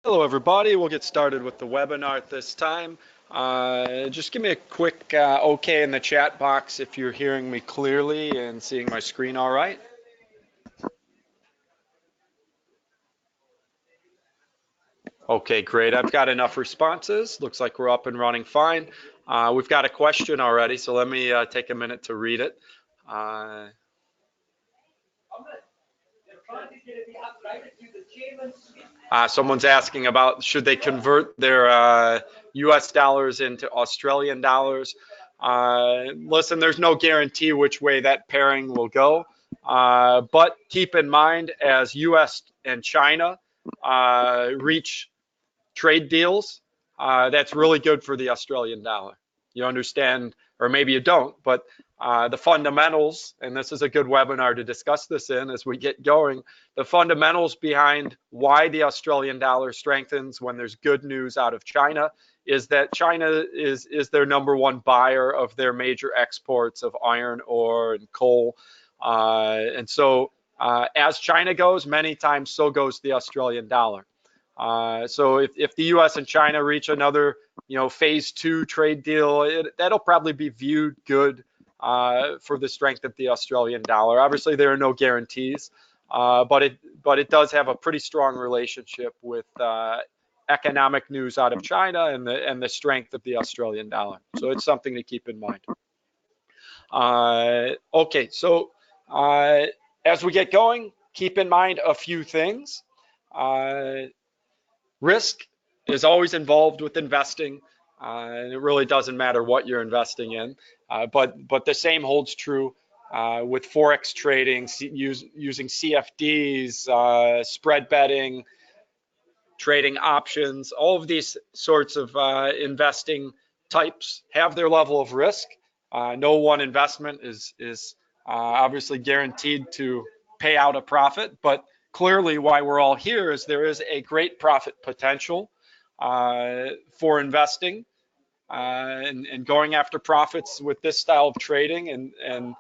Hello, everybody. We'll get started with the webinar at this time. Just give me a quick OK in the chat box if you're hearing me clearly and seeing my screen all right. Okay, great. I've got enough responses. Looks like we're up and running fine. We've got a question already, so let me take a minute to read it. Someone's asking about should they convert their US dollars into Australian dollars. Listen, there's no guarantee which way that pairing will go. But keep in mind, as US and China reach trade deals, that's really good for the Australian dollar. You understand, or maybe you don't, but the fundamentals, and this is a good webinar to discuss this in as we get going, the fundamentals behind why the Australian dollar strengthens when there's good news out of China is that China is their number one buyer of their major exports of iron ore and coal. And so as China goes, many times so goes the Australian dollar. So if the U.S. and China reach another, phase 2 trade deal, that'll probably be viewed good for the strength of the Australian dollar. Obviously, there are no guarantees, but it does have a pretty strong relationship with economic news out of China and the strength of the Australian dollar. So it's something to keep in mind. Okay, so as we get going, keep in mind a few things. Risk is always involved with investing, and it really doesn't matter what you're investing in. But the same holds true with forex trading, using CFDs, spread betting, trading options. All of these sorts of investing types have their level of risk. No one investment is obviously guaranteed to pay out a profit, but clearly why we're all here is there is a great profit potential for investing and going after profits with this style of trading. And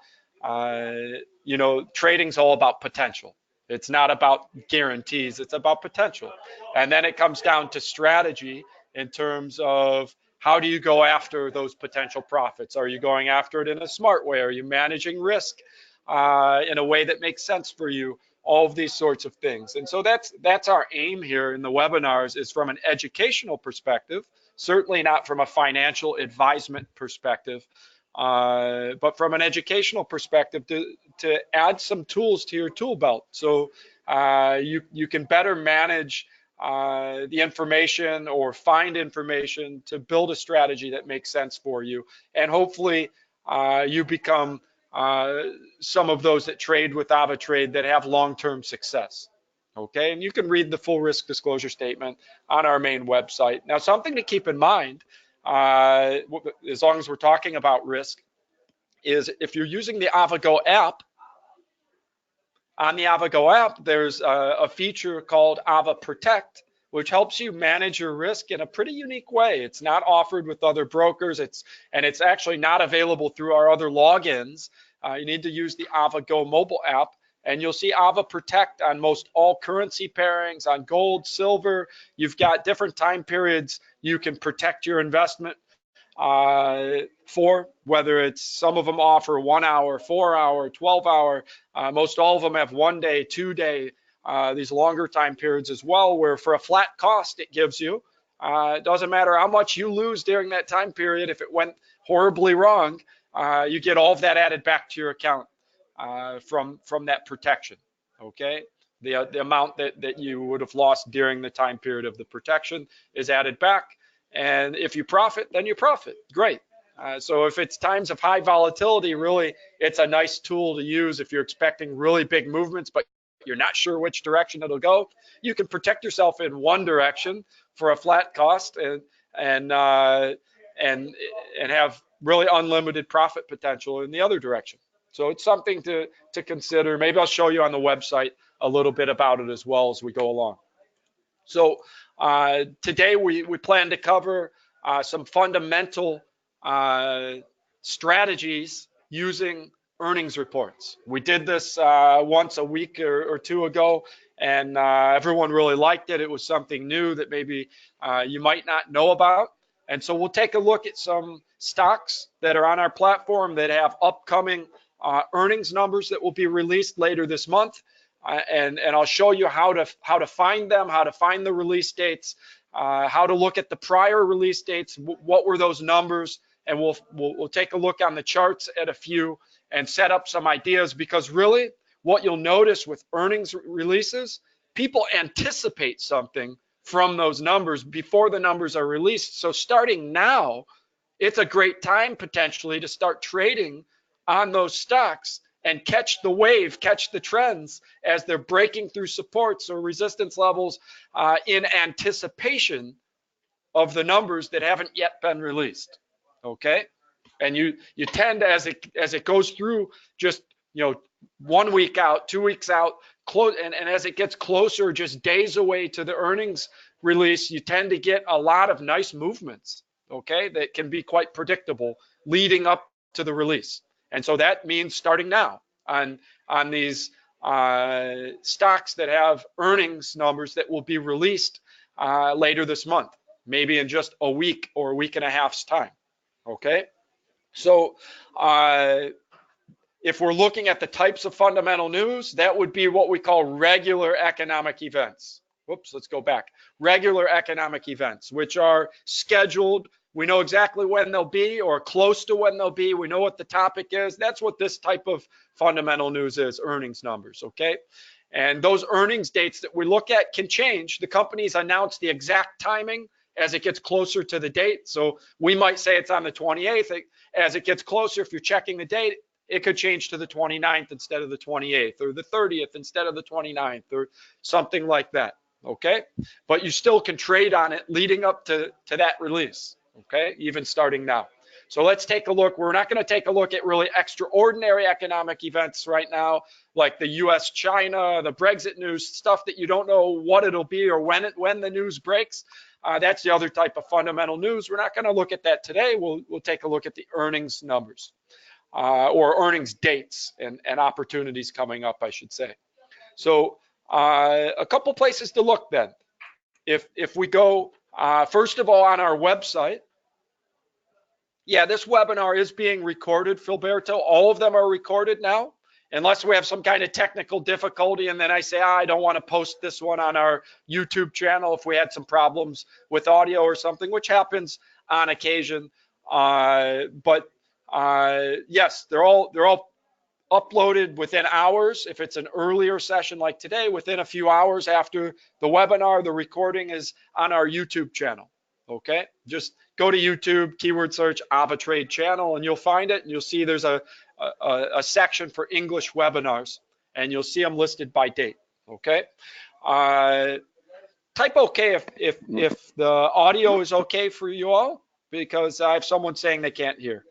trading's all about potential. It's not about guarantees, it's about potential. And then it comes down to strategy in terms of how do you go after those potential profits? Are you going after it in a smart way? Are you managing risk in a way that makes sense for you? All of these sorts of things. And so that's our aim here in the webinars, is from an educational perspective, certainly not from a financial advisement perspective, but from an educational perspective to add some tools to your tool belt so you can better manage the information or find information to build a strategy that makes sense for you. And hopefully you become some of those that trade with AvaTrade that have long-term success. Okay, and you can read the full risk disclosure statement on our main website. Now, something to keep in mind, as long as we're talking about risk, is if you're using the AvaGo app, on the AvaGo app, there's a feature called Ava Protect, which helps you manage your risk in a pretty unique way. It's not offered with other brokers, and it's actually not available through our other logins. You need to use the AvaGo mobile app, and you'll see Ava Protect on most all currency pairings, on gold, silver. You've got different time periods you can protect your investment for, whether it's, some of them offer 1 hour, 4 hour, 12 hour. Most all of them have 1 day, 2 day, these longer time periods as well, where for a flat cost it gives you, it doesn't matter how much you lose during that time period. If it went horribly wrong, you get all of that added back to your account from that protection. Okay, the amount that you would have lost during the time period of the protection is added back. And if you profit, then you profit. Great. So if it's times of high volatility, really, it's a nice tool to use if you're expecting really big movements, but you're not sure which direction it'll go. You can protect yourself in one direction for a flat cost and have really unlimited profit potential in the other direction. So it's something to consider. Maybe I'll show you on the website a little bit about it as well as we go along. So today we plan to cover some fundamental strategies using earnings reports. We did this once a week or two ago, and everyone really liked it. It was something new that maybe you might not know about. And so we'll take a look at some stocks that are on our platform that have upcoming earnings numbers that will be released later this month. And I'll show you how to find them, how to find the release dates, how to look at the prior release dates, what were those numbers, and we'll take a look on the charts at a few and set up some ideas, because really what you'll notice with earnings releases, people anticipate something from those numbers before the numbers are released. So starting now, it's a great time potentially to start trading on those stocks and catch the wave, catch the trends as they're breaking through supports or resistance levels in anticipation of the numbers that haven't yet been released. Okay, and you tend, as it goes through, just 1 week out, 2 weeks out, close, and as it gets closer, just days away to the earnings release, you tend to get a lot of nice movements. Okay, that can be quite predictable leading up to the release. And so that means starting now on these stocks that have earnings numbers that will be released later this month, maybe in just a week or a week and a half's time. Okay, so if we're looking at the types of fundamental news, that would be what we call regular economic events. Whoops, let's go back. Regular economic events, which are scheduled. We know exactly when they'll be, or close to when they'll be. We know what the topic is. That's what this type of fundamental news is, earnings numbers, okay? And those earnings dates that we look at can change. The companies announce the exact timing as it gets closer to the date. So we might say it's on the 28th. As it gets closer, if you're checking the date, it could change to the 29th instead of the 28th, or the 30th instead of the 29th, or something like that, okay? But you still can trade on it leading up to that release, okay, even starting now. So let's take a look. We're not going to take a look at really extraordinary economic events right now, like the US-China, the Brexit news, stuff that you don't know what it'll be or when the news breaks. That's the other type of fundamental news. We're not going to look at that today. We'll take a look at the earnings numbers or earnings dates and opportunities coming up, I should say. So a couple places to look then. If we go, first of all, on our website, yeah, this webinar is being recorded, Filberto. All of them are recorded now, unless we have some kind of technical difficulty, and then I say, I don't want to post this one on our YouTube channel if we had some problems with audio or something, which happens on occasion. But yes, they're all uploaded within hours. If it's an earlier session like today, within a few hours after the webinar, the recording is on our YouTube channel. Okay, just go to YouTube, keyword search AvaTrade channel, and you'll find it. And you'll see there's a section for English webinars, and you'll see them listed by date. Okay, type OK if the audio is okay for you all, because I have someone saying they can't hear.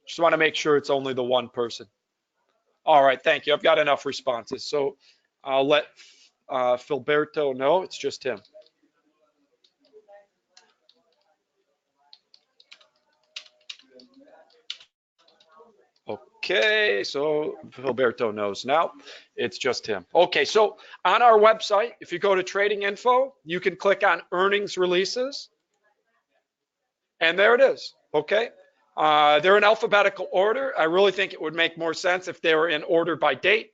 Just want to make sure it's only the one person. All right, thank you. I've got enough responses, so I'll let Filberto know. It's just him. Okay, so Filberto knows now. It's just him. Okay, so on our website, if you go to Trading Info, you can click on Earnings Releases, and there it is. Okay, they're in alphabetical order. I really think it would make more sense if they were in order by date,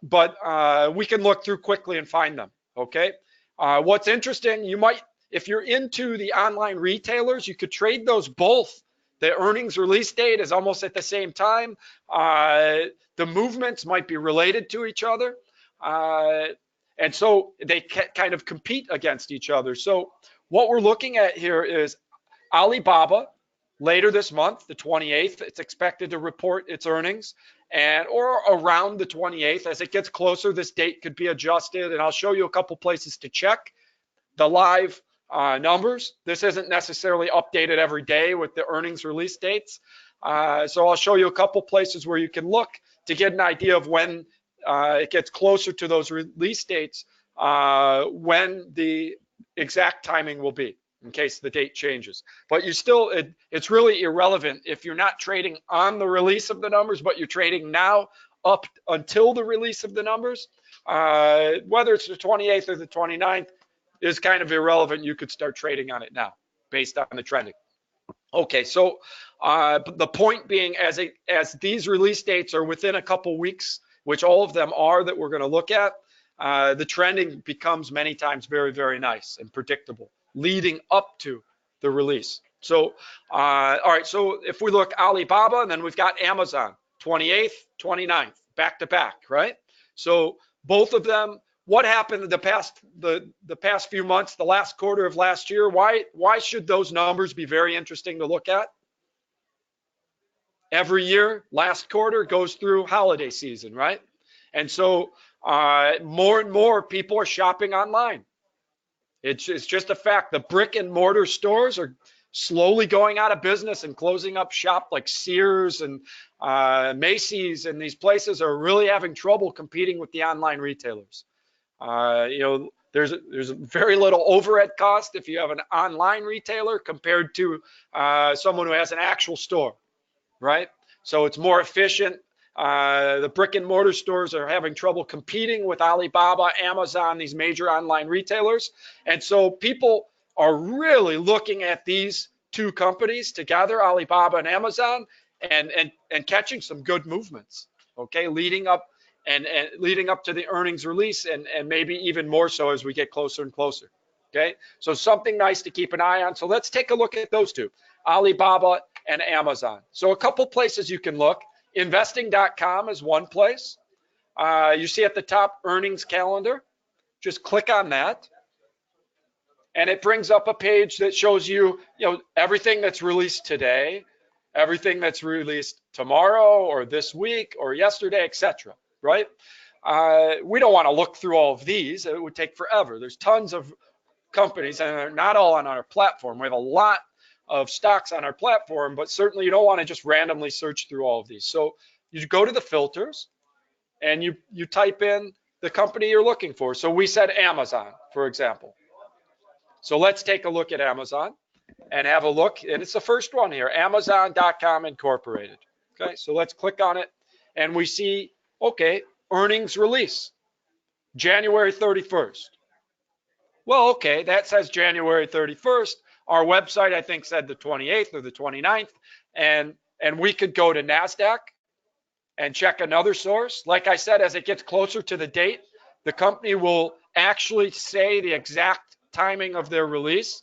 but we can look through quickly and find them. Okay, what's interesting, you might, if you're into the online retailers, you could trade those both. The earnings release date is almost at the same time. The movements might be related to each other. And so they kind of compete against each other. So what we're looking at here is Alibaba later this month, the 28th. It's expected to report its earnings, or around the 28th. As it gets closer, this date could be adjusted, and I'll show you a couple places to check the live numbers. This isn't necessarily updated every day with the earnings release dates. So I'll show you a couple places where you can look to get an idea of when it gets closer to those release dates, when the exact timing will be, in case the date changes. But you still, it's really irrelevant if you're not trading on the release of the numbers, but you're trading now up until the release of the numbers, whether it's the 28th or the 29th, is kind of irrelevant. You could start trading on it now based on the trending. Okay, so the point being, as these release dates are within a couple weeks, which all of them are that we're going to look at, the trending becomes many times very, very nice and predictable leading up to the release. So, all right, so if we look Alibaba, and then we've got Amazon, 28th, 29th, back to back, right? So both of them, what happened in the past few months, the last quarter of last year? Why should those numbers be very interesting to look at? Every year, last quarter goes through holiday season, right? And so more and more people are shopping online. It's just a fact. The brick and mortar stores are slowly going out of business and closing up shop, like Sears and Macy's, and these places are really having trouble competing with the online retailers. There's very little overhead cost if you have an online retailer compared to someone who has an actual store, right? So it's more efficient. The brick and mortar stores are having trouble competing with Alibaba, Amazon, these major online retailers. And so people are really looking at these two companies together, Alibaba and Amazon, and catching some good movements, okay, leading up to the earnings release, and maybe even more so as we get closer and closer. Okay, so something nice to keep an eye on. So let's take a look at those two, Alibaba and Amazon. So a couple places you can look. Investing.com is one place. You see at the top earnings calendar. Just click on that, and it brings up a page that shows you, everything that's released today, everything that's released tomorrow or this week or yesterday, etc. Right? We don't want to look through all of these. It would take forever. There's tons of companies, and they're not all on our platform. We have a lot of stocks on our platform, but certainly you don't want to just randomly search through all of these. So you go to the filters and you type in the company you're looking for. So we said Amazon, for example. So let's take a look at Amazon and have a look. And it's the first one here, Amazon.com Incorporated. Okay, so let's click on it, and we see, okay, earnings release, January 31st. Well, okay, that says January 31st. Our website, I think, said the 28th or the 29th, and we could go to NASDAQ and check another source. Like I said, as it gets closer to the date, the company will actually say the exact timing of their release.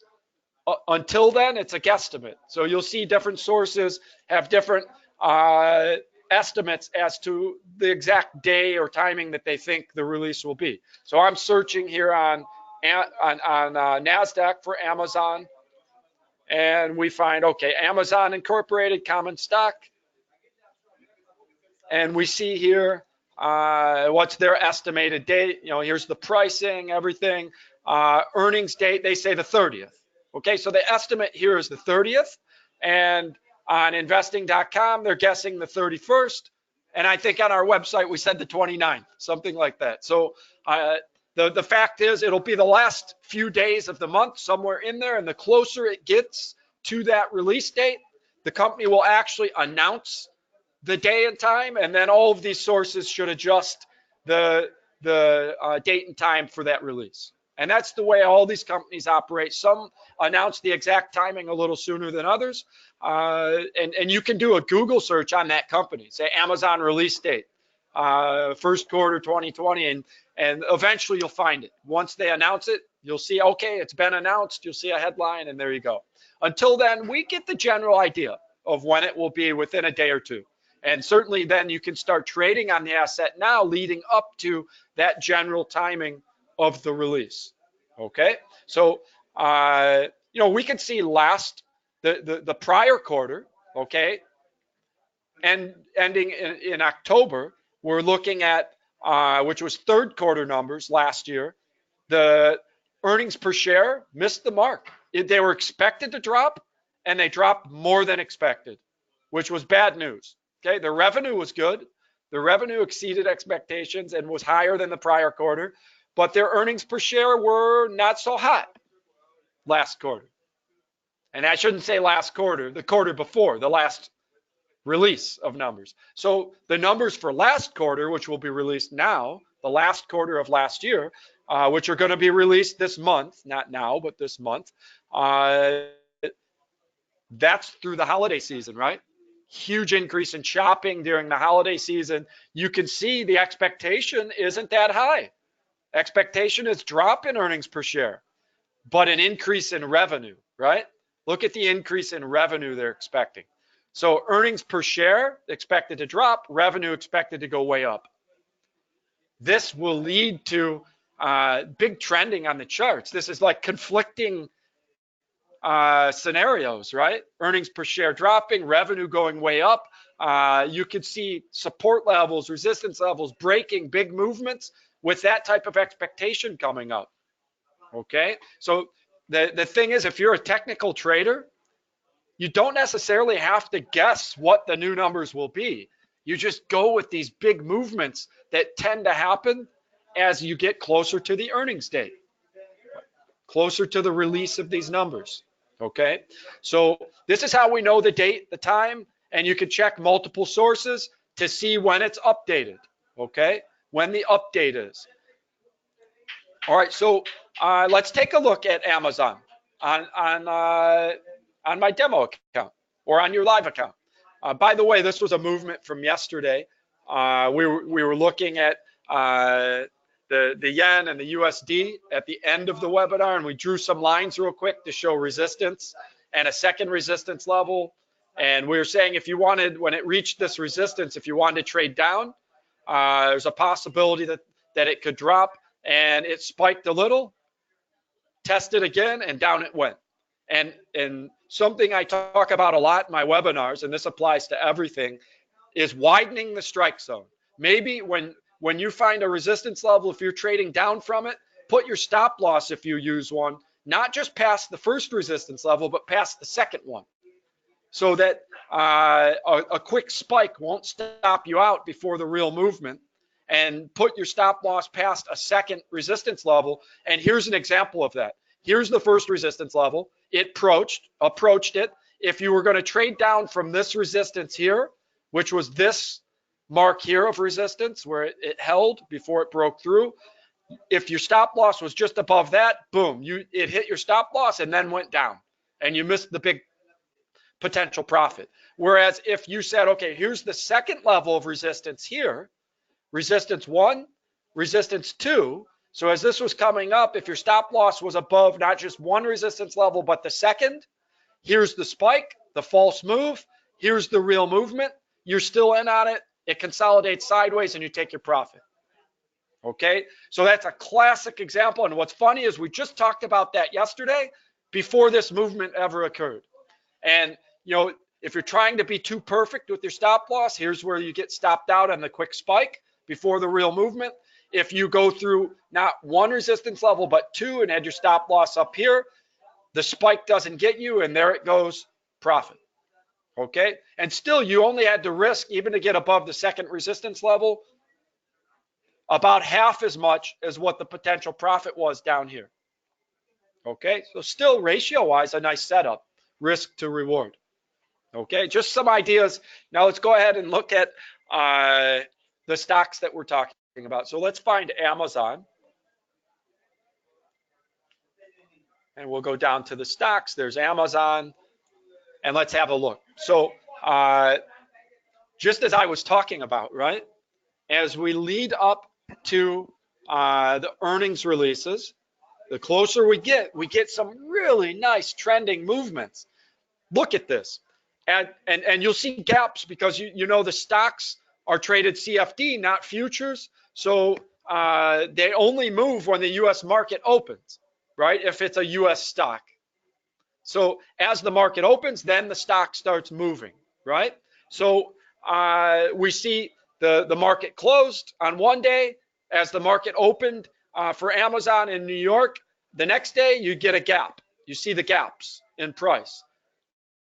Until then, it's a guesstimate. So you'll see different sources have different estimates as to the exact day or timing that they think the release will be. So I'm searching here on NASDAQ for Amazon, and we find, okay, Amazon Incorporated common stock, and we see here what's their estimated date. Here's the pricing, everything. Earnings date, they say the 30th. Okay, so the estimate here is the 30th, and on investing.com, they're guessing the 31st, and I think on our website we said the 29th, something like that. So the fact is, it'll be the last few days of the month, somewhere in there, and the closer it gets to that release date, the company will actually announce the day and time, and then all of these sources should adjust the date and time for that release. And that's the way all these companies operate. Some announce the exact timing a little sooner than others, and you can do a Google search on that company, say Amazon release date, first quarter 2020, and eventually you'll find it. Once they announce it, you'll see, okay, it's been announced. You'll see a headline, and there you go. Until then, we get the general idea of when it will be within a day or two. And certainly then you can start trading on the asset now, leading up to that general timing of the release. Okay, so we can see the prior quarter, okay, and ending in October, we're looking at which was third quarter numbers last year. The earnings per share missed the mark. They were expected to drop, and they dropped more than expected, which was bad news. Okay, the revenue was good. The revenue exceeded expectations and was higher than the prior quarter, but their earnings per share were not so hot last quarter. And I shouldn't say last quarter, the quarter before, the last release of numbers. So the numbers for last quarter, which will be released now, the last quarter of last year, which are going to be released this month, not now, but this month, uh, that's through the holiday season, right? Huge increase in shopping during the holiday season. You can see the expectation isn't that high. Expectation is drop in earnings per share, but an increase in revenue, right? Look at the increase in revenue they're expecting. So earnings per share expected to drop, revenue expected to go way up. This will lead to big trending on the charts. This is like conflicting scenarios, right? Earnings per share dropping, revenue going way up. You could see support levels, resistance levels breaking, big movements with that type of expectation coming up. Okay, so the thing is, if you're a technical trader, you don't necessarily have to guess what the new numbers will be. You just go with these big movements that tend to happen as you get closer to the earnings date, closer to the release of these numbers. Okay, so this is how we know the date, the time, and you can check multiple sources to see when it's updated. Okay, when the update is. All right, so let's take a look at Amazon on my demo account or on your live account. By the way, this was a movement from yesterday. We were looking at the yen and the USD at the end of the webinar, and we drew some lines real quick to show resistance and a second resistance level. And we were saying if you wanted, when it reached this resistance, if you wanted to trade down, there's a possibility that it could drop, and it spiked a little, tested again, and down it went. And something I talk about a lot in my webinars, and this applies to everything, is widening the strike zone. Maybe when you find a resistance level, if you're trading down from it, put your stop loss, if you use one, not just past the first resistance level, but past the second one, so that a quick spike won't stop you out before the real movement. And put your stop loss past a second resistance level. And here's an example of that. Here's the first resistance level. It approached it. If you were going to trade down from this resistance here, which was this mark here of resistance where it held before it broke through, if your stop loss was just above that, boom, it hit your stop loss and then went down, and you missed the big potential profit. Whereas if you said, okay, here's the second level of resistance here, resistance 1, resistance 2. So as this was coming up, if your stop loss was above not just one resistance level, but the second, here's the spike, the false move, here's the real movement, you're still in on it, it consolidates sideways, and you take your profit. Okay, so that's a classic example. And what's funny is we just talked about that yesterday before this movement ever occurred. And, you know, if you're trying to be too perfect with your stop loss, here's where you get stopped out on the quick spike before the real movement. If you go through not one resistance level, but two, and had your stop loss up here, the spike doesn't get you, and there it goes, profit. Okay, and still you only had to risk, even to get above the second resistance level, about half as much as what the potential profit was down here. Okay, so still ratio-wise, a nice setup, risk to reward. Okay, just some ideas. Now let's go ahead and look at the stocks that we're talking about. So let's find Amazon, and we'll go down to the stocks. There's Amazon, and let's have a look. So just as I was talking about, right, as we lead up to the earnings releases, the closer we get some really nice trending movements. Look at this, and you'll see gaps because you know the stocks are traded CFD, not futures. So they only move when the U.S. market opens, right? If it's a U.S. stock. So as the market opens, then the stock starts moving, right? So we see the market closed on one day. As the market opened for Amazon in New York, the next day you get a gap. You see the gaps in price.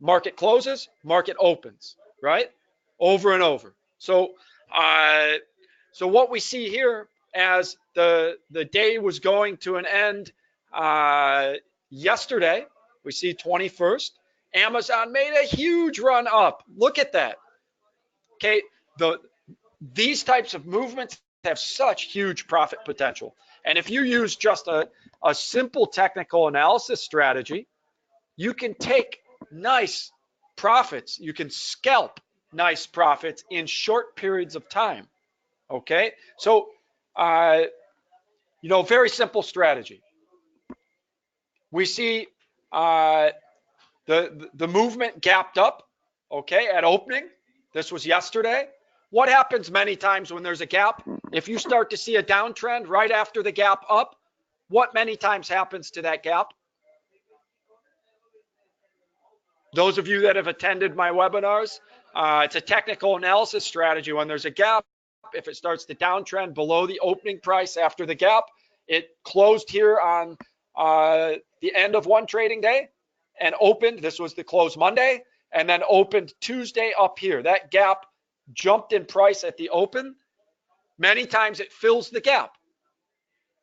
Market closes, market opens, right? Over and over. So so what we see here, as the day was going to an end yesterday, we see 21st, Amazon made a huge run up. Look at that. Okay, these types of movements have such huge profit potential. And if you use just a simple technical analysis strategy, you can take nice profits. You can scalp nice profits in short periods of time. Okay, so very simple strategy. We see the movement gapped up, okay, at opening. This was yesterday. What happens many times when there's a gap? If you start to see a downtrend right after the gap up, what many times happens to that gap? Those of you that have attended my webinars, it's a technical analysis strategy. When there's a gap, if it starts to downtrend below the opening price after the gap, it closed here on the end of one trading day and opened. This was the close Monday, and then opened Tuesday up here. That gap jumped in price at the open. Many times it fills the gap.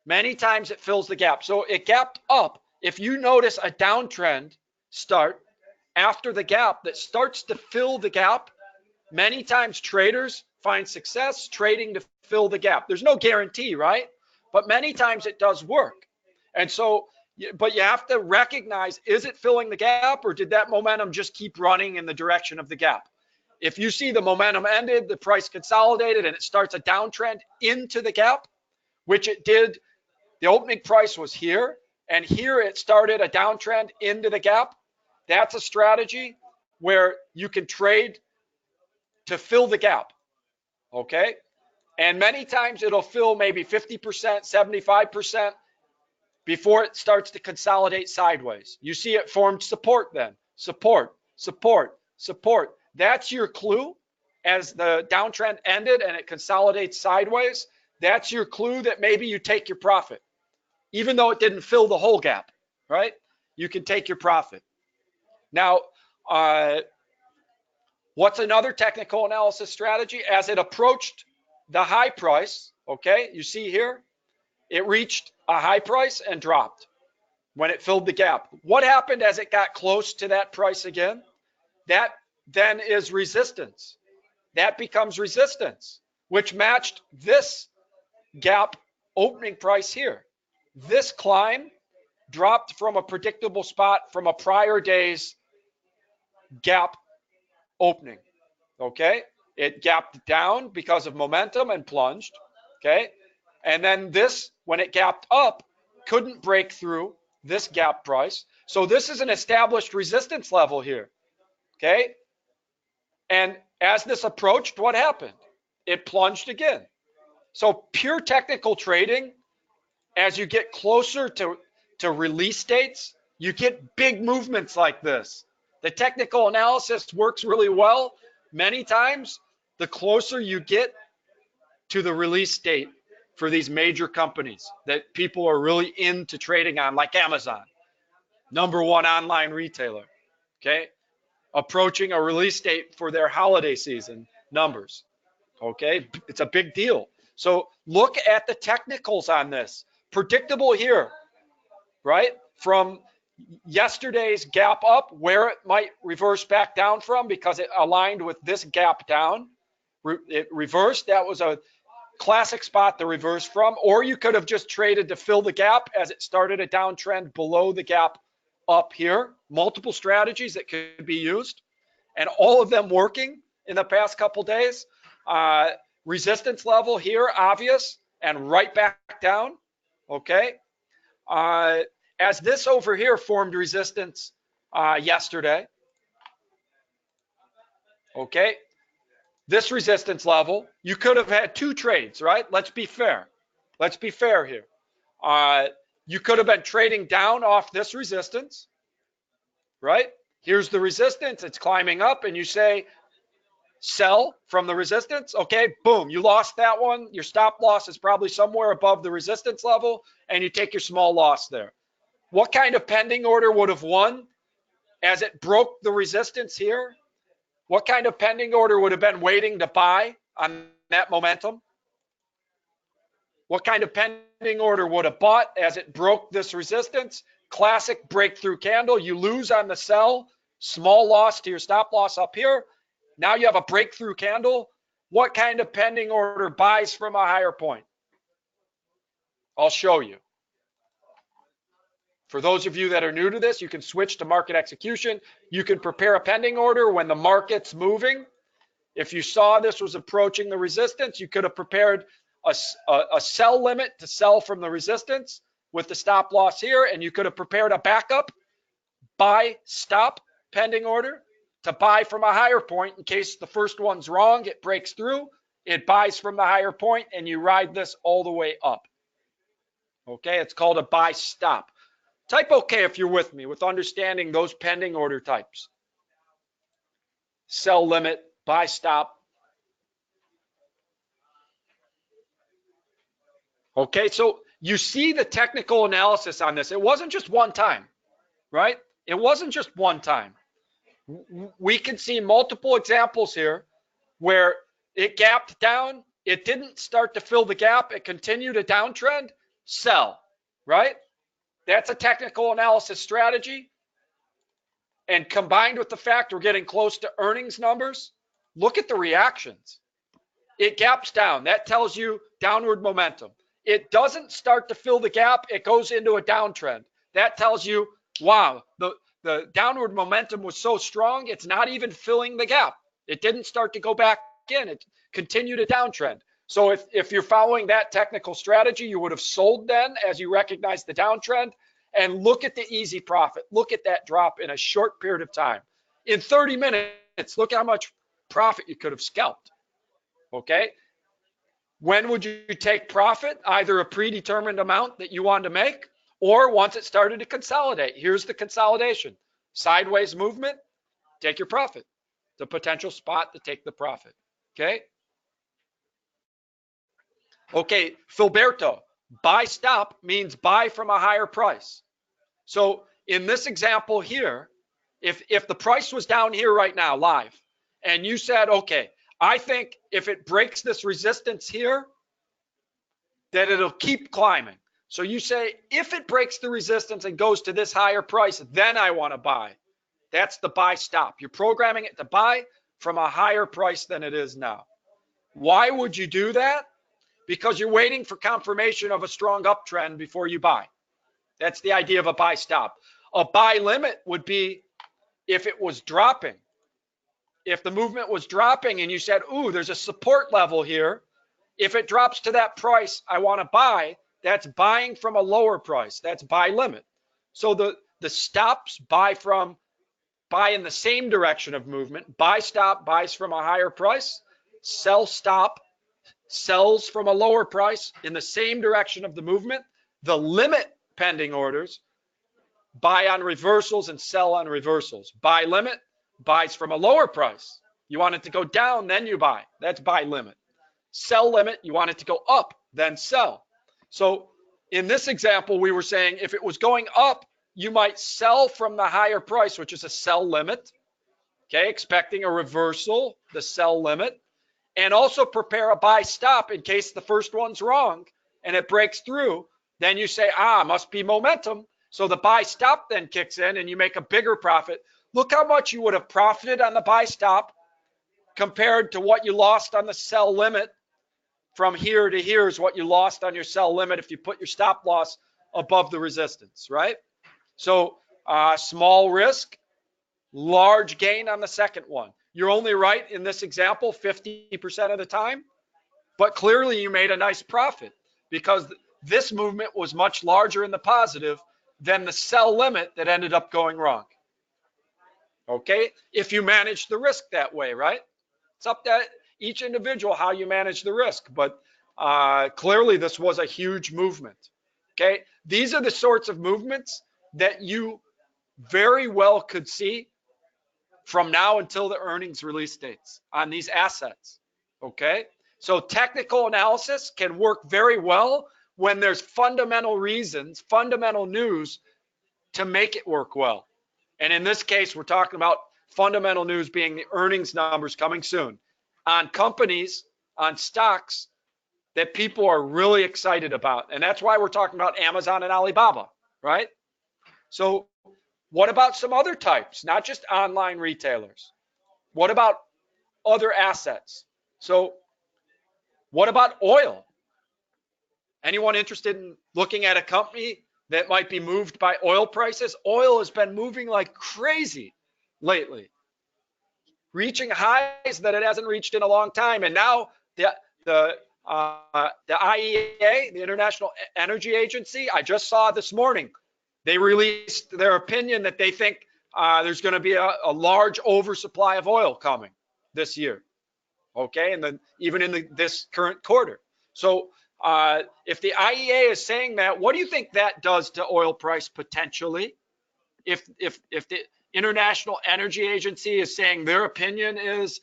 Many times it fills the gap. So it gapped up. If you notice a downtrend start after the gap that starts to fill the gap, many times traders find success trading to fill the gap. There's no guarantee, right? But many times it does work. And so, but you have to recognize, is it filling the gap, or did that momentum just keep running in the direction of the gap? If you see the momentum ended, the price consolidated, and it starts a downtrend into the gap, which it did, the opening price was here, and here it started a downtrend into the gap. That's a strategy where you can trade to fill the gap, okay? And many times it'll fill maybe 50%, 75% before it starts to consolidate sideways. You see it formed support then. Support, support, support. That's your clue. As the downtrend ended and it consolidates sideways, that's your clue that maybe you take your profit. Even though it didn't fill the whole gap, right? You can take your profit. Now, what's another technical analysis strategy? As it approached the high price, okay, you see here, it reached a high price and dropped when it filled the gap. What happened as it got close to that price again? That then is resistance. That becomes resistance, which matched this gap opening price here. This climb dropped from a predictable spot from a prior day's gap opening, okay? It gapped down because of momentum and plunged, okay? And then this, when it gapped up, couldn't break through this gap price. So this is an established resistance level here, okay? And as this approached, what happened? It plunged again. So pure technical trading, as you get closer to release dates, you get big movements like this. The technical analysis works really well. Many times, the closer you get to the release date for these major companies that people are really into trading on, like Amazon, #1 online retailer, okay? Approaching a release date for their holiday season numbers, okay? It's a big deal. So look at the technicals on this. Predictable here, right? From yesterday's gap up, where it might reverse back down from because it aligned with this gap down. It reversed. That was a classic spot to reverse from. Or you could have just traded to fill the gap as it started a downtrend below the gap up here. Multiple strategies that could be used, and all of them working in the past couple days. Resistance level here, obvious, and right back down, okay? As this over here formed resistance yesterday, okay? This resistance level, you could have had two trades, right? Let's be fair. Let's be fair here. You could have been trading down off this resistance, right? Here's the resistance, it's climbing up, and you say, sell from the resistance, okay, boom, you lost that one. Your stop loss is probably somewhere above the resistance level, and you take your small loss there. What kind of pending order would have won as it broke the resistance here? What kind of pending order would have been waiting to buy on that momentum? What kind of pending order would have bought as it broke this resistance? Classic breakthrough candle. You lose on the sell, small loss to your stop loss up here. Now you have a breakthrough candle. What kind of pending order buys from a higher point? I'll show you. For those of you that are new to this, you can switch to market execution. You can prepare a pending order when the market's moving. If you saw this was approaching the resistance, you could have prepared a sell limit to sell from the resistance with the stop loss here, and you could have prepared a backup buy stop pending order to buy from a higher point in case the first one's wrong, it breaks through, it buys from the higher point, and you ride this all the way up. Okay, it's called a buy stop. Type okay if you're with me with understanding those pending order types. Sell limit, buy stop. Okay, so you see the technical analysis on this. It wasn't just one time, right? It wasn't just one time. We can see multiple examples here where it gapped down, it didn't start to fill the gap, it continued a downtrend, sell, right? That's a technical analysis strategy. And combined with the fact we're getting close to earnings numbers, look at the reactions. It gaps down. That tells you downward momentum. It doesn't start to fill the gap. It goes into a downtrend. That tells you, wow, the downward momentum was so strong, it's not even filling the gap. It didn't start to go back in. It continued a downtrend. So if you're following that technical strategy, you would have sold then as you recognize the downtrend. And look at the easy profit. Look at that drop in a short period of time. In 30 minutes, look how much profit you could have scalped. Okay? When would you take profit? Either a predetermined amount that you wanted to make, or once it started to consolidate. Here's the consolidation. Sideways movement, take your profit. The potential spot to take the profit. Okay? Okay, Filberto, buy stop means buy from a higher price. So in this example here, if the price was down here right now live, and you said, okay, I think if it breaks this resistance here, that it'll keep climbing. So you say, if it breaks the resistance and goes to this higher price, then I want to buy. That's the buy stop. You're programming it to buy from a higher price than it is now. Why would you do that? Because you're waiting for confirmation of a strong uptrend before you buy. That's the idea of a buy stop. A buy limit would be if it was dropping. If the movement was dropping and you said, ooh, there's a support level here. If it drops to that price I want to buy, that's buying from a lower price. That's buy limit. So the stops buy in the same direction of movement. Buy stop buys from a higher price. Sell stop sells from a lower price in the same direction of the movement. The limit pending orders buy on reversals and sell on reversals. Buy limit buys from a lower price. You want it to go down, then you buy. That's buy limit. Sell limit, you want it to go up, then sell. So in this example, we were saying if it was going up, you might sell from the higher price, which is a sell limit. Okay, expecting a reversal, the sell limit. And also prepare a buy stop in case the first one's wrong and it breaks through. Then you say, must be momentum. So the buy stop then kicks in and you make a bigger profit. Look how much you would have profited on the buy stop compared to what you lost on the sell limit. From here to here is what you lost on your sell limit if you put your stop loss above the resistance, right? So small risk, large gain on the second one. You're only right in this example 50% of the time, but clearly you made a nice profit because this movement was much larger in the positive than the sell limit that ended up going wrong. Okay, if you manage the risk that way, right? It's up to each individual how you manage the risk, but clearly this was a huge movement. Okay, these are the sorts of movements that you very well could see from now until the earnings release dates on these assets. Okay, so technical analysis can work very well when there's fundamental reasons, fundamental news to make it work well. And in this case, we're talking about fundamental news being the earnings numbers coming soon on companies, on stocks that people are really excited about. And that's why we're talking about Amazon and Alibaba, right? So what about some other types, not just online retailers? What about other assets. So what about oil? Anyone interested in looking at a company that might be moved by oil prices? Oil has been moving like crazy lately, reaching highs that it hasn't reached in a long time. And now the the IEA, the International Energy Agency, I just saw this morning, they released their opinion that they think there's going to be a large oversupply of oil coming this year. Okay, and then even in this current quarter. So if the IEA is saying that, what do you think that does to oil price potentially? If the International Energy Agency is saying their opinion is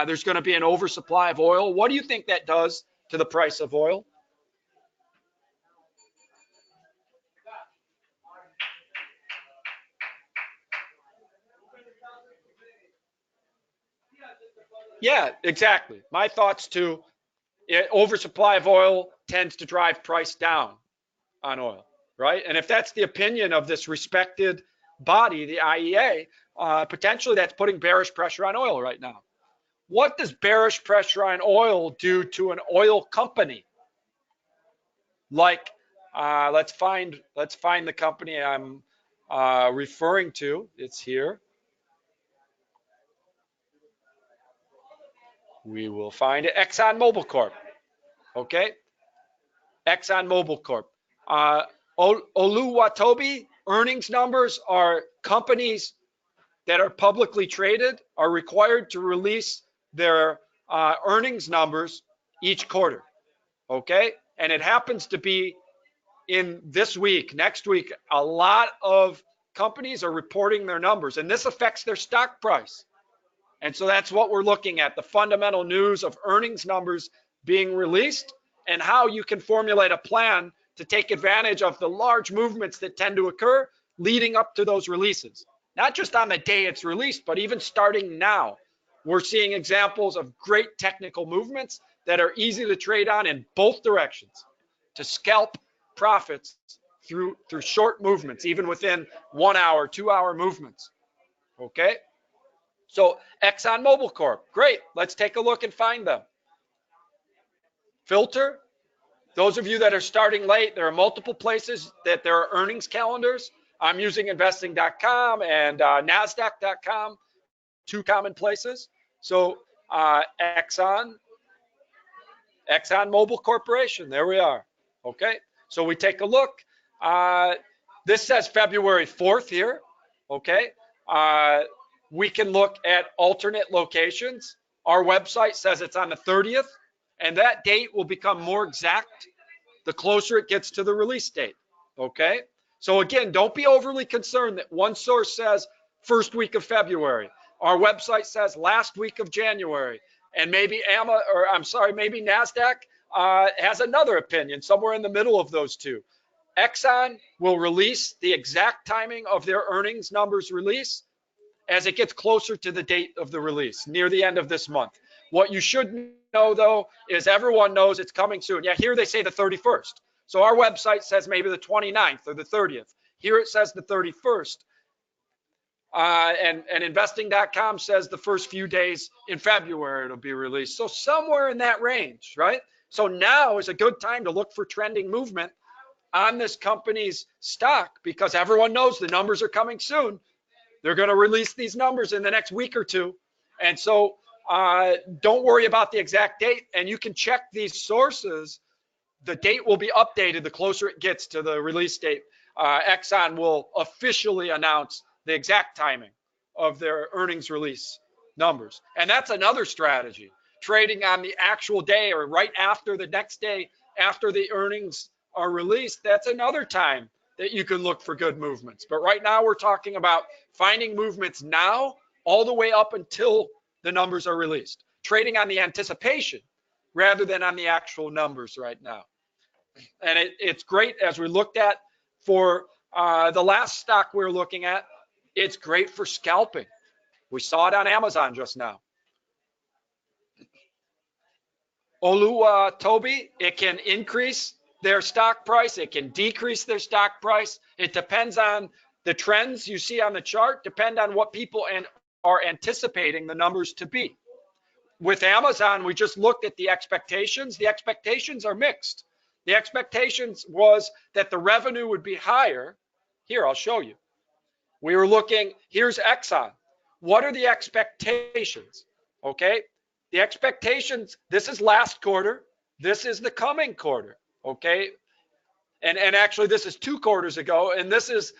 there's going to be an oversupply of oil, what do you think that does to the price of oil? Yeah, exactly. My thoughts too. Oversupply of oil tends to drive price down on oil, right? And if that's the opinion of this respected body, the IEA, potentially that's putting bearish pressure on oil right now. What does bearish pressure on oil do to an oil company? Like, let's find the company I'm referring to. It's here. We will find it. ExxonMobil Corp. Okay, ExxonMobil Corp. Oluwatobi earnings numbers are companies that are publicly traded are required to release their earnings numbers each quarter. Okay, and it happens to be in this week, next week, a lot of companies are reporting their numbers, and this affects their stock price. And so that's what we're looking at, the fundamental news of earnings numbers being released and how you can formulate a plan to take advantage of the large movements that tend to occur leading up to those releases. Not just on the day it's released, but even starting now. We're seeing examples of great technical movements that are easy to trade on in both directions, to scalp profits through short movements, even within 1 hour, 2 hour movements. Okay. So ExxonMobil Corp, great. Let's take a look and find them. Filter. Those of you that are starting late, there are multiple places that there are earnings calendars. I'm using investing.com and NASDAQ.com, two common places. So ExxonMobil Corporation, there we are. Okay, so we take a look. This says February 4th here. Okay, we can look at alternate locations. Our website says it's on the 30th, and that date will become more exact the closer it gets to the release date. Okay, so again, don't be overly concerned that one source says first week of February. Our website says last week of January, and maybe maybe NASDAQ has another opinion somewhere in the middle of those two. Exxon will release the exact timing of their earnings numbers release as it gets closer to the date of the release, near the end of this month. What you should know, though, is everyone knows it's coming soon. Yeah, here they say the 31st. So our website says maybe the 29th or the 30th. Here it says the 31st. And investing.com says the first few days in February it'll be released. So somewhere in that range, right? So now is a good time to look for trending movement on this company's stock because everyone knows the numbers are coming soon. They're going to release these numbers in the next week or two. And so don't worry about the exact date. And you can check these sources. The date will be updated the closer it gets to the release date. Exxon will officially announce the exact timing of their earnings release numbers. And that's another strategy. Trading on the actual day or right after the next day after the earnings are released, that's another time that you can look for good movements. But right now we're talking about finding movements now all the way up until the numbers are released. Trading on the anticipation rather than on the actual numbers right now. And it's great as we looked at for the last stock we were looking at, it's great for scalping. We saw it on Amazon just now. Oluwatobi, it can increase their stock price. It can decrease their stock price. It depends on the trends you see on the chart, depend on what people are anticipating the numbers to be. with Amazon, we just looked at the expectations. The expectations are mixed. The expectations was that the revenue would be higher. Here, I'll show you. We were looking, here's Exxon. What are the expectations? Okay, the expectations, this is last quarter, this is the coming quarter, okay? And actually this is 2 quarters ago, and this is,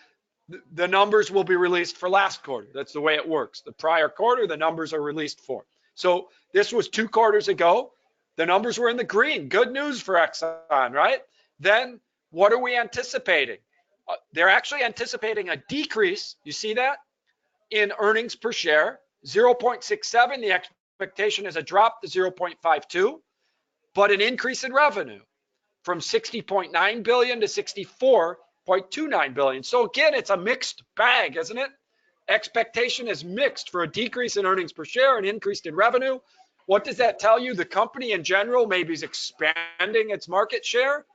the numbers will be released for last quarter. That's the way it works. The prior quarter, the numbers are released for. So this was 2 quarters ago. The numbers were in the green. Good news for Exxon, right? Then what are we anticipating? They're actually anticipating a decrease. You see that? In earnings per share, 0.67. The expectation is a drop to 0.52, but an increase in revenue from 60.9 billion to 64.29 billion. So again, it's a mixed bag, isn't it? Expectation is mixed for a decrease in earnings per share and increase in revenue. What does that tell you? The company in general maybe is expanding its market share,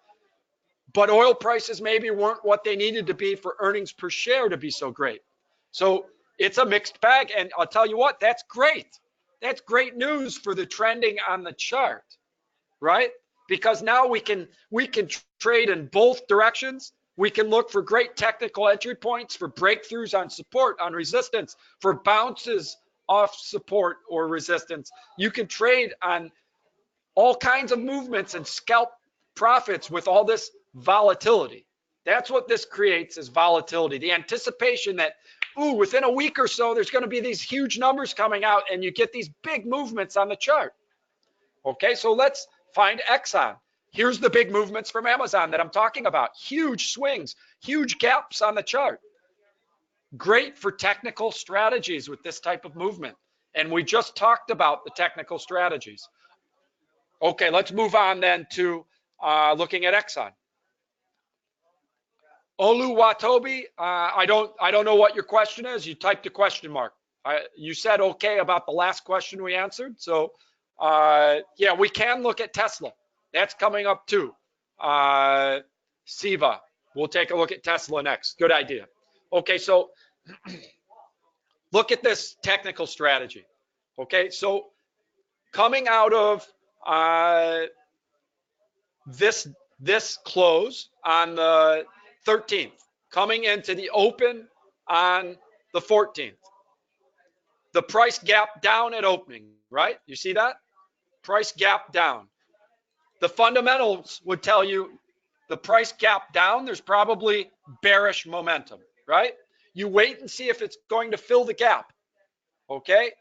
but oil prices maybe weren't what they needed to be for earnings per share to be so great. So it's a mixed bag, and I'll tell you what, that's great. That's great news for the trending on the chart, right? Because now we can trade in both directions. We can look for great technical entry points, for breakthroughs on support, on resistance, for bounces off support or resistance. You can trade on all kinds of movements and scalp profits with all this volatility. That's what this creates, is volatility. The anticipation that, ooh, within a week or so, there's going to be these huge numbers coming out, and you get these big movements on the chart. Okay, so let's find Exxon. Here's the big movements from Amazon that I'm talking about. Huge swings, huge gaps on the chart. Great for technical strategies with this type of movement. And we just talked about the technical strategies. Okay, let's move on then to looking at Exxon. Oluwatobi, I don't know what your question is. You typed a question mark. You said okay about the last question we answered. So yeah, we can look at Tesla. That's coming up too. Siva, we'll take a look at Tesla next. Good idea. Okay, so look at this technical strategy. Okay, so coming out of this close on the 13th, coming into the open on the 14th, the price gap down at opening, right? You see that? Price gap down. The fundamentals would tell you the price gap down, there's probably bearish momentum, right? You wait and see if it's going to fill the gap, okay?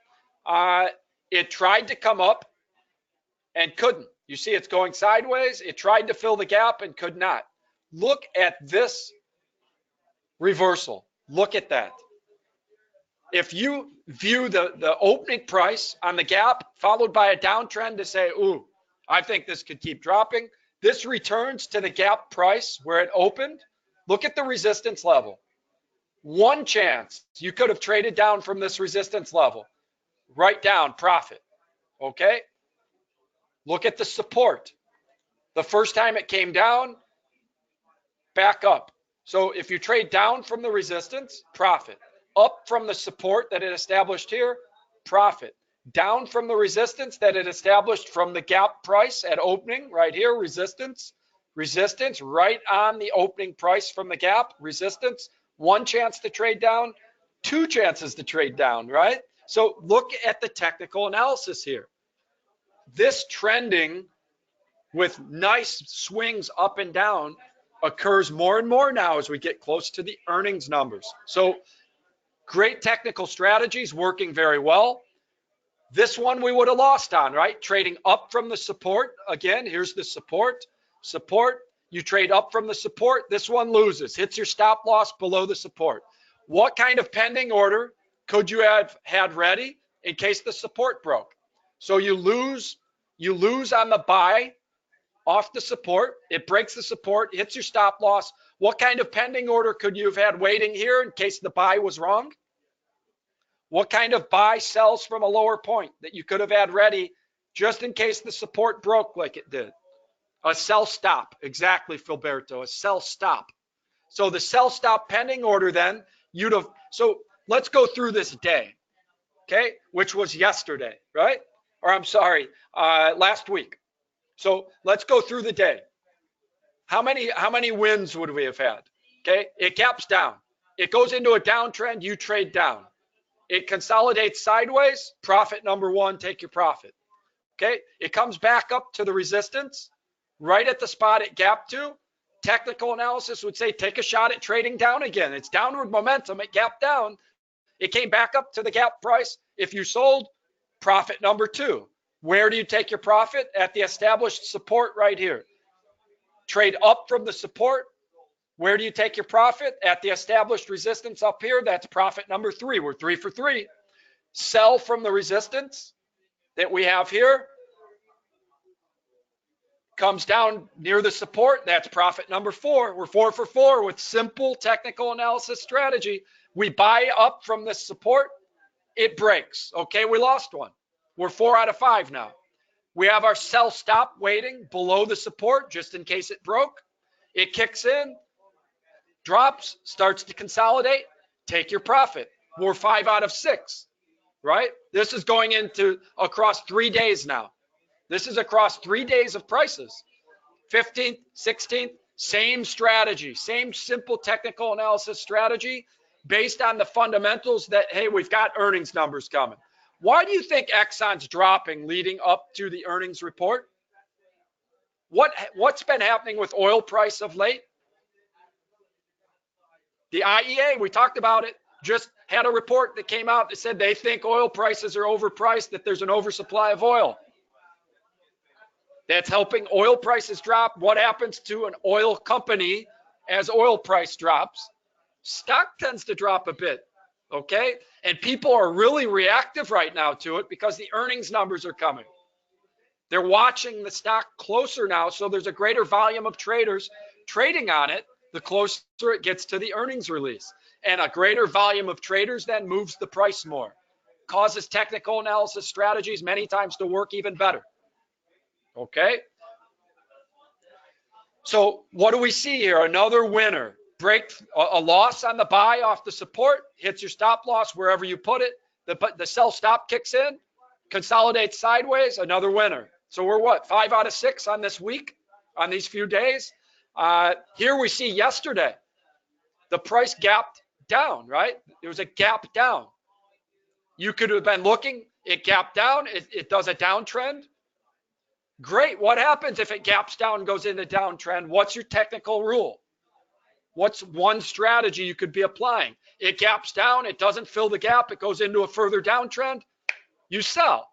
It tried to come up and couldn't. You see it's going sideways. It tried to fill the gap and could not. Look at this reversal. Look at that. If you view the opening price on the gap followed by a downtrend to say, ooh, I think this could keep dropping, this returns to the gap price where it opened. Look at the resistance level. One chance you could have traded down from this resistance level. Right down, profit. Okay? Look at the support. The first time it came down, back up. So if you trade down from the resistance, profit. Up from the support that it established here, profit. Down from the resistance that it established from the gap price at opening, right here, resistance, resistance, right on the opening price from the gap, resistance, one chance to trade down, two chances to trade down, right? So look at the technical analysis here. This trending with nice swings up and down occurs more and more now as we get close to the earnings numbers. So great technical strategies working very well. This one we would have lost on, right? Trading up from the support. Again, here's the support. Support, you trade up from the support. This one loses, hits your stop loss below the support. What kind of pending order could you have had ready in case the support broke? So you lose on the buy off the support. It breaks the support, hits your stop loss. What kind of pending order could you have had waiting here in case the buy was wrong? What kind of buy sells from a lower point that you could have had ready just in case the support broke like it did? A sell stop. Exactly, Filberto, a sell stop. So the sell stop pending order then, you'd have, so let's go through this day, okay, which was yesterday, right? or I'm sorry, last week. So let's go through the day. How many wins would we have had? Okay, it gaps down. It goes into a downtrend, you trade down. It consolidates sideways, profit number one, take your profit. Okay, it comes back up to the resistance, right at the spot it gapped to. Technical analysis would say take a shot at trading down again. It's downward momentum, it gapped down. It came back up to the gap price. If you sold, profit number two. Where do you take your profit? At the established support right here. Trade up from the support. Where do you take your profit? At the established resistance up here. That's profit number three. We're 3 for 3. Sell from the resistance that we have here. Comes down near the support. That's profit number 4. We're 4 for 4 with simple technical analysis strategy. We buy up from this support. It breaks. Okay, we lost one. We're 4 out of 5 now. We have our sell stop waiting below the support just in case it broke. It kicks in, drops, starts to consolidate. Take your profit. We're 5 out of 6, right? This is going into across 3 days now. This is across 3 days of prices. 15th, 16th, same strategy, same simple technical analysis strategy based on the fundamentals that, hey, we've got earnings numbers coming. Why do you think Exxon's dropping leading up to the earnings report? What's been happening with oil price of late? The IEA, we talked about it, just had a report that came out that said they think oil prices are overpriced, that there's an oversupply of oil. That's helping oil prices drop. What happens to an oil company as oil price drops? Stock tends to drop a bit, okay? And people are really reactive right now to it because the earnings numbers are coming. They're watching the stock closer now, so there's a greater volume of traders trading on it the closer it gets to the earnings release. And a greater volume of traders then moves the price more, causes technical analysis strategies many times to work even better. Okay? So what do we see here? Another winner. Break a loss on the buy off the support, hits your stop loss wherever you put it. The sell stop kicks in, consolidates sideways, another winner. So we're what, 5 out of 6 on this week, on these few days? Here we see yesterday, the price gapped down, right? It was a gap down. You could have been looking, it gapped down, it does a downtrend. Great. What happens if it gaps down and goes into downtrend? What's your technical rule? What's one strategy you could be applying? It gaps down, it doesn't fill the gap, it goes into a further downtrend. You sell.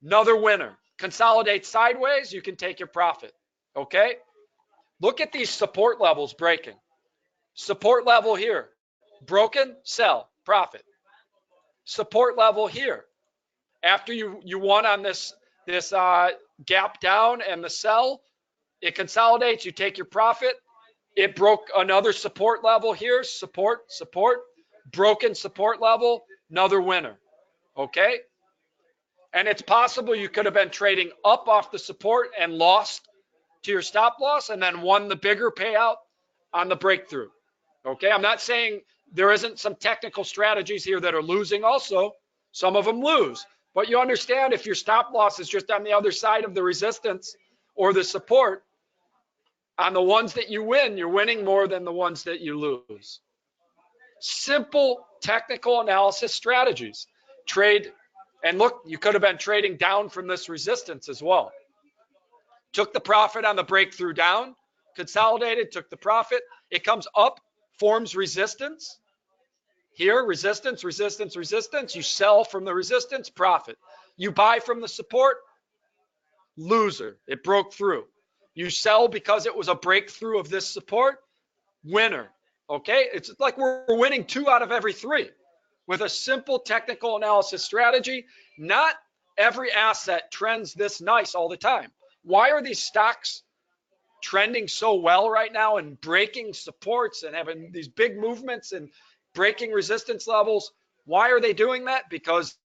Another winner. Consolidate sideways, you can take your profit. Okay? Look at these support levels breaking. Support level here. Broken, sell, profit. Support level here. After you won on this gap down and the sell, it consolidates, you take your profit. It broke another support level here, support, broken support level, another winner, okay? And it's possible you could have been trading up off the support and lost to your stop loss and then won the bigger payout on the breakthrough, okay? I'm not saying there isn't some technical strategies here that are losing also. Some of them lose, but you understand if your stop loss is just on the other side of the resistance or the support, on the ones that you win, you're winning more than the ones that you lose. Simple technical analysis strategies. Trade, and look, you could have been trading down from this resistance as well. Took the profit on the breakthrough down, consolidated, took the profit. It comes up, forms resistance. Here, resistance, resistance, resistance. You sell from the resistance, profit. You buy from the support, loser. It broke through. You sell because it was a breakthrough of this support, winner, okay? It's like we're winning 2 out of every 3 with a simple technical analysis strategy. Not every asset trends this nice all the time. Why are these stocks trending so well right now and breaking supports and having these big movements and breaking resistance levels? Why are they doing that? Because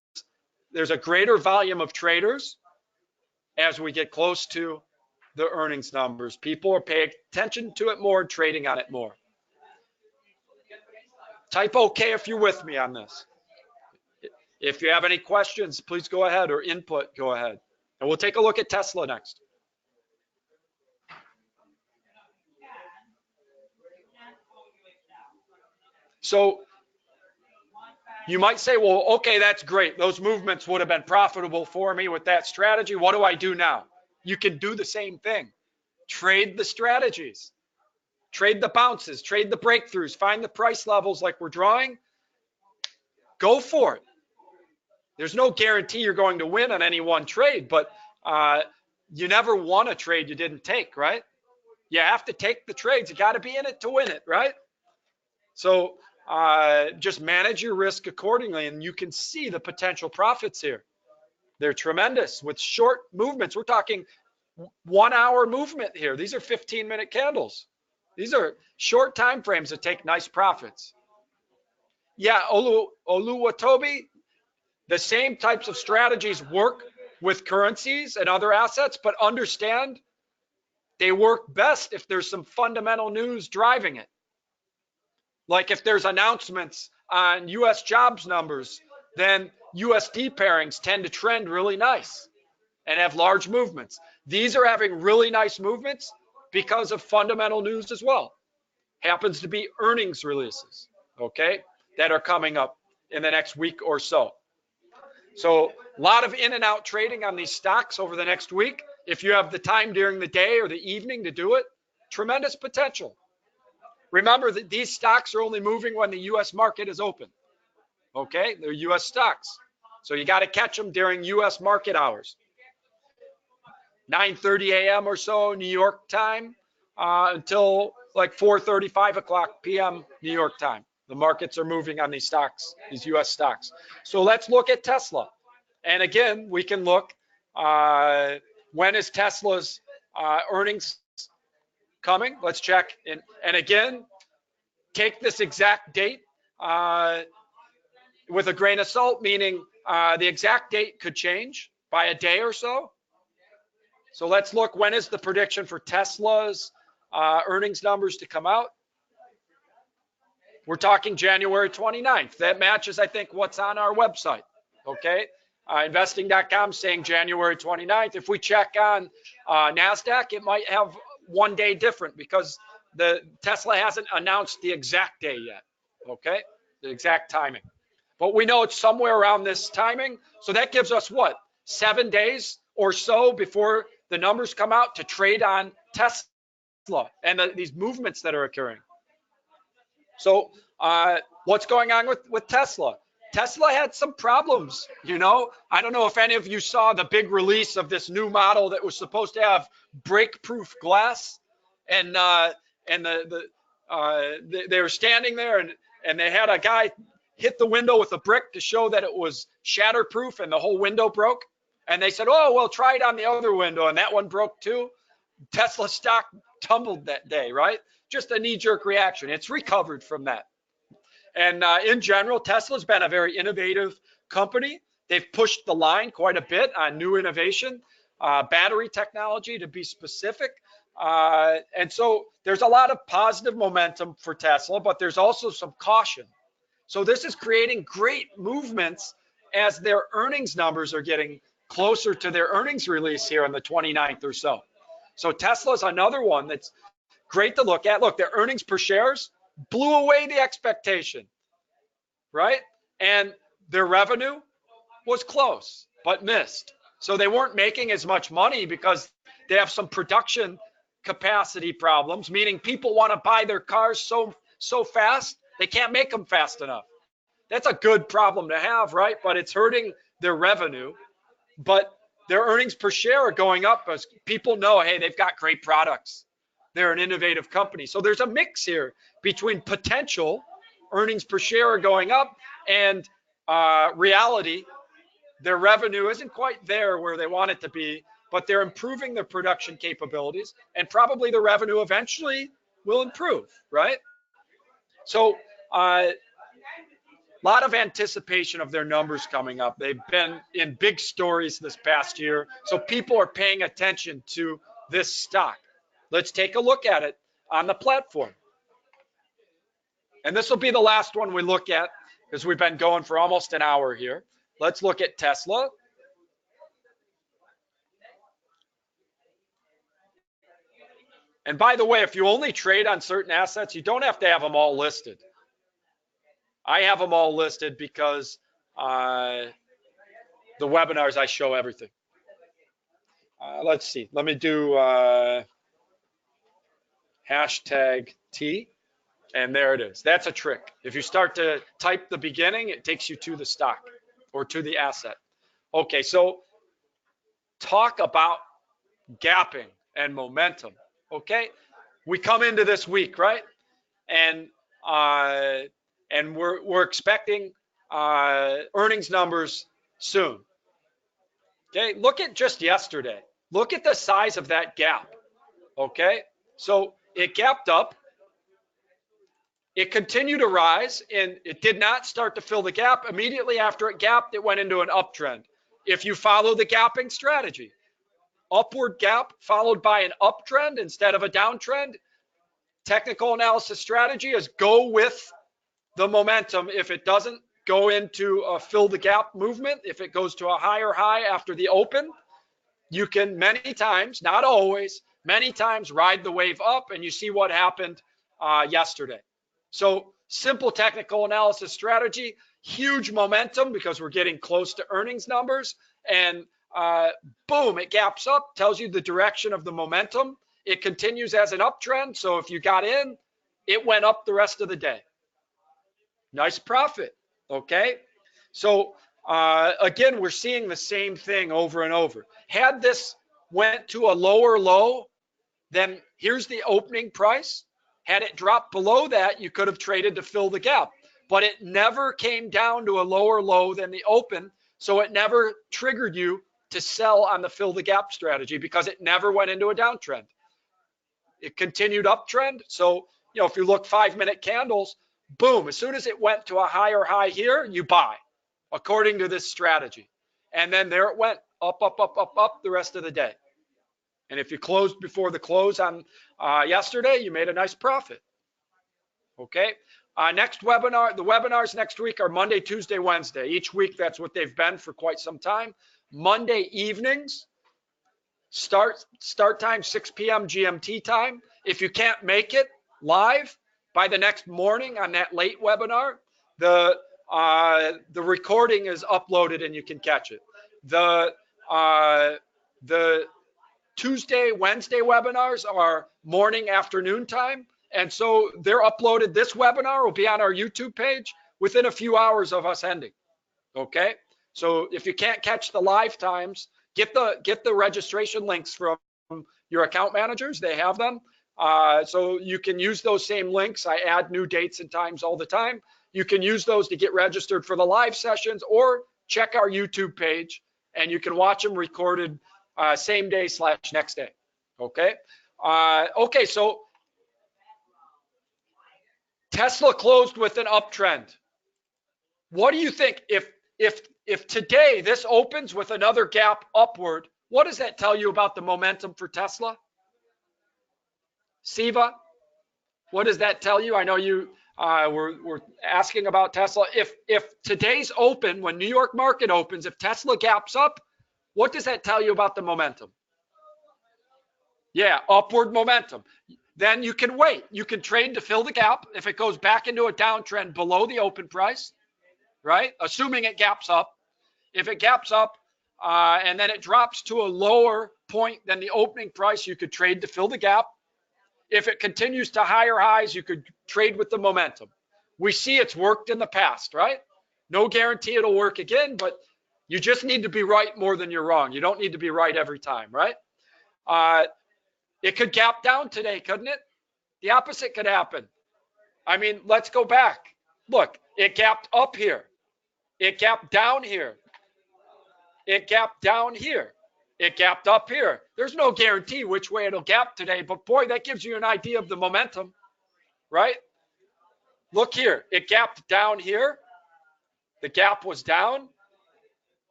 there's a greater volume of traders as we get close to the earnings numbers. People are paying attention to it more, trading on it more. Type okay if you're with me on this. If you have any questions, please go ahead, or input, go ahead. And we'll take a look at Tesla next. So you might say, well, okay, that's great. Those movements would have been profitable for me with that strategy. What do I do now? You can do the same thing. Trade the strategies, trade the bounces, trade the breakthroughs, find the price levels like we're drawing. Go for it. There's no guarantee you're going to win on any one trade, but you never won a trade you didn't take, right? You have to take the trades. You got to be in it to win it, right? So just manage your risk accordingly, and you can see the potential profits here. They're tremendous with short movements. We're talking 1 hour movement here. These are 15-minute candles. These are short time frames that take nice profits. Yeah, Oluwatobi, the same types of strategies work with currencies and other assets, but understand they work best if there's some fundamental news driving it. Like if there's announcements on US jobs numbers, then USD pairings tend to trend really nice and have large movements. These are having really nice movements because of fundamental news as well. Happens to be earnings releases, okay, that are coming up in the next week or so. So a lot of in and out trading on these stocks over the next week. If you have the time during the day or the evening to do it, tremendous potential. Remember that these stocks are only moving when the US market is open. Okay, they're US stocks. So you got to catch them during US market hours. 9:30 a.m. or so New York time until like 4:30, 5 o'clock p.m. New York time. The markets are moving on these stocks, these US stocks. So let's look at Tesla. And again, we can look, when is Tesla's earnings coming? Let's check. And again, take this exact date with a grain of salt, meaning the exact date could change by a day or so. So let's look, when is the prediction for Tesla's earnings numbers to come out? We're talking January 29th. That matches, I think, what's on our website, okay? Investing.com saying January 29th. If we check on NASDAQ, it might have 1 day different because the Tesla hasn't announced the exact day yet, okay? The exact timing. But we know it's somewhere around this timing. So that gives us what? 7 days or so before the numbers come out to trade on Tesla and these movements that are occurring. So what's going on with Tesla? Tesla had some problems, you know. I don't know if any of you saw the big release of this new model that was supposed to have break-proof glass, and they were standing there and they had a guy hit the window with a brick to show that it was shatterproof, and the whole window broke. And they said, oh, well, try it on the other window, and that one broke too. Tesla stock tumbled that day, right? Just a knee-jerk reaction. It's recovered from that. And in general, Tesla's been a very innovative company. They've pushed the line quite a bit on new innovation, battery technology to be specific. And so there's a lot of positive momentum for Tesla, but there's also some caution. So this is creating great movements as their earnings numbers are getting closer to their earnings release here on the 29th or so. So Tesla's another one that's great to look at. Look, their earnings per shares blew away the expectation, right? And their revenue was close, but missed. So they weren't making as much money because they have some production capacity problems, meaning people want to buy their cars so fast, they can't make them fast enough. That's a good problem to have, right? But it's hurting their revenue. But their earnings per share are going up as people know, hey, they've got great products. They're an innovative company. So there's a mix here between potential earnings per share are going up and reality. Their revenue isn't quite there where they want it to be, but they're improving their production capabilities, and probably the revenue eventually will improve, right? So a lot of anticipation of their numbers coming up. They've been in big stories this past year, so people are paying attention to this stock. Let's take a look at it on the platform. And this will be the last one we look at because we've been going for almost an hour here. Let's look at Tesla. And by the way, if you only trade on certain assets, you don't have to have them all listed. I have them all listed because the webinars, I show everything. Let's see. Let me do hashtag T. And there it is. That's a trick. If you start to type the beginning, it takes you to the stock or to the asset. Okay, so talk about gapping and momentum. Okay, we come into this week, right? And we're expecting earnings numbers soon. Okay, look at just yesterday. Look at the size of that gap. Okay, so it gapped up. It continued to rise, and it did not start to fill the gap. Immediately after it gapped, it went into an uptrend. If you follow the gapping strategy, upward gap followed by an uptrend instead of a downtrend, technical analysis strategy is go with the momentum. If it doesn't go into a fill the gap movement, if it goes to a higher high after the open, you can many times, not always, many times ride the wave up, and you see what happened yesterday. So simple technical analysis strategy, huge momentum because we're getting close to earnings numbers, and boom, it gaps up, tells you the direction of the momentum. It continues as an uptrend. So if you got in, it went up the rest of the day. Nice profit. Okay. So again, we're seeing the same thing over and over. Had this went to a lower low, then here's the opening price. Had it dropped below that, you could have traded to fill the gap, but it never came down to a lower low than the open. So it never triggered you to sell on the fill the gap strategy because it never went into a downtrend. It continued uptrend. So, if you look 5-minute candles, boom, as soon as it went to a higher high here, you buy according to this strategy. And then there it went up, up, up, up, up the rest of the day. And if you closed before the close on yesterday, you made a nice profit. Okay. Next webinar, the webinars next week are Monday, Tuesday, Wednesday. Each week, that's what they've been for quite some time. Monday evenings, start time 6 p.m. GMT time. If you can't make it live by the next morning on that late webinar, the recording is uploaded and you can catch it. The Tuesday, Wednesday webinars are morning, afternoon time. And so they're uploaded. This webinar will be on our YouTube page within a few hours of us ending. Okay. So if you can't catch the live times, get the registration links from your account managers. They have them. So you can use those same links. I add new dates and times all the time. You can use those to get registered for the live sessions or check our YouTube page and you can watch them recorded same day / next day. Okay. Okay. So Tesla closed with an uptrend. What do you think if today this opens with another gap upward? What does that tell you about the momentum for Tesla? Siva, what does that tell you? I know you were asking about Tesla. If today's open, when New York market opens, if Tesla gaps up, what does that tell you about the momentum? Yeah, upward momentum. Then you can wait. You can trade to fill the gap. If it goes back into a downtrend below the open price, right? Assuming it gaps up. If it gaps up and then it drops to a lower point than the opening price, you could trade to fill the gap. If it continues to higher highs, you could trade with the momentum. We see it's worked in the past, right? No guarantee it'll work again, but you just need to be right more than you're wrong. You don't need to be right every time, right? It could gap down today, couldn't it? The opposite could happen. I mean, let's go back. Look, it gapped up here. It gapped down here. It gapped down here. It gapped up here. There's no guarantee which way it'll gap today, but boy, that gives you an idea of the momentum, right? Look here. It gapped down here. The gap was down.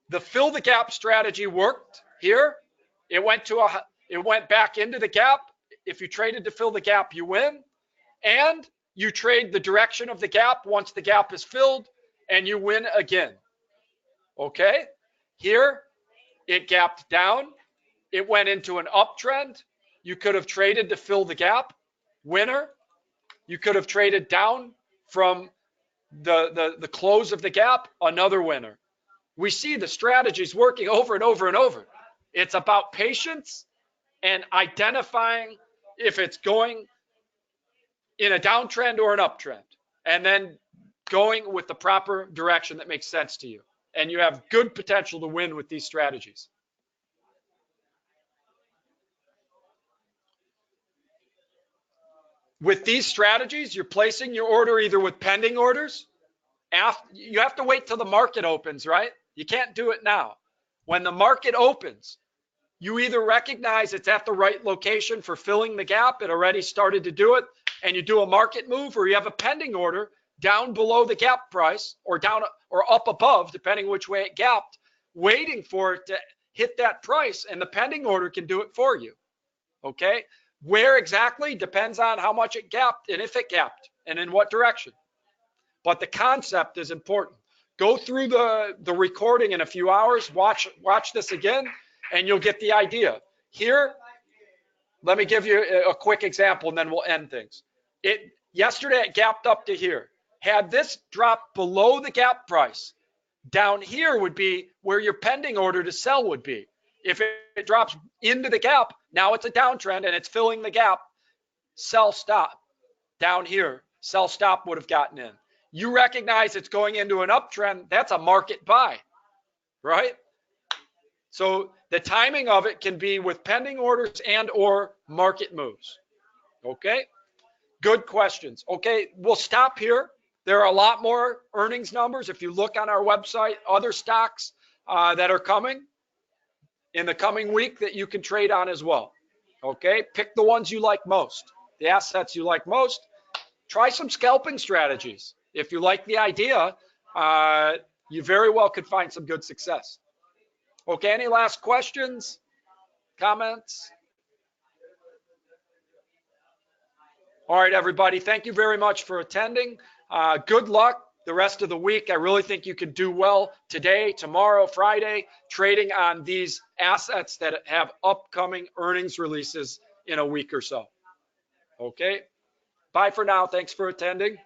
The fill the gap strategy worked here. It went back into the gap. If you traded to fill the gap, you win. And you trade the direction of the gap once the gap is filled and you win again. Okay, here it gapped down. It went into an uptrend. You could have traded to fill the gap, winner. You could have traded down from the close of the gap, another winner. We see the strategies working over and over and over. It's about patience and identifying if it's going in a downtrend or an uptrend, and then going with the proper direction that makes sense to you. And you have good potential to win with these strategies. With these strategies, you're placing your order either with pending orders. You have to wait till the market opens, right? You can't do it now. When the market opens, you either recognize it's at the right location for filling the gap, it already started to do it, and you do a market move, or you have a pending order down below the gap price or down or up above, depending which way it gapped, waiting for it to hit that price, and the pending order can do it for you. Okay? Where exactly depends on how much it gapped and if it gapped and in what direction. But the concept is important. Go through the recording in a few hours, watch this again, and you'll get the idea. Here, let me give you a quick example and then we'll end things. Yesterday it gapped up to here. Had this dropped below the gap price, down here would be where your pending order to sell would be. If it drops into the gap, now it's a downtrend and it's filling the gap, sell stop. Down here, sell stop would have gotten in. You recognize it's going into an uptrend, that's a market buy, right? So the timing of it can be with pending orders and or market moves. Okay, good questions. Okay, we'll stop here. There are a lot more earnings numbers. If you look on our website, other stocks that are coming in the coming week that you can trade on as well. Okay, pick the ones you like most, the assets you like most. Try some scalping strategies. If you like the idea, you very well could find some good success. Okay, any last questions, comments? All right, everybody, thank you very much for attending. Good luck the rest of the week. I really think you can do well today, tomorrow, Friday, trading on these assets that have upcoming earnings releases in a week or so. Okay, bye for now. Thanks for attending.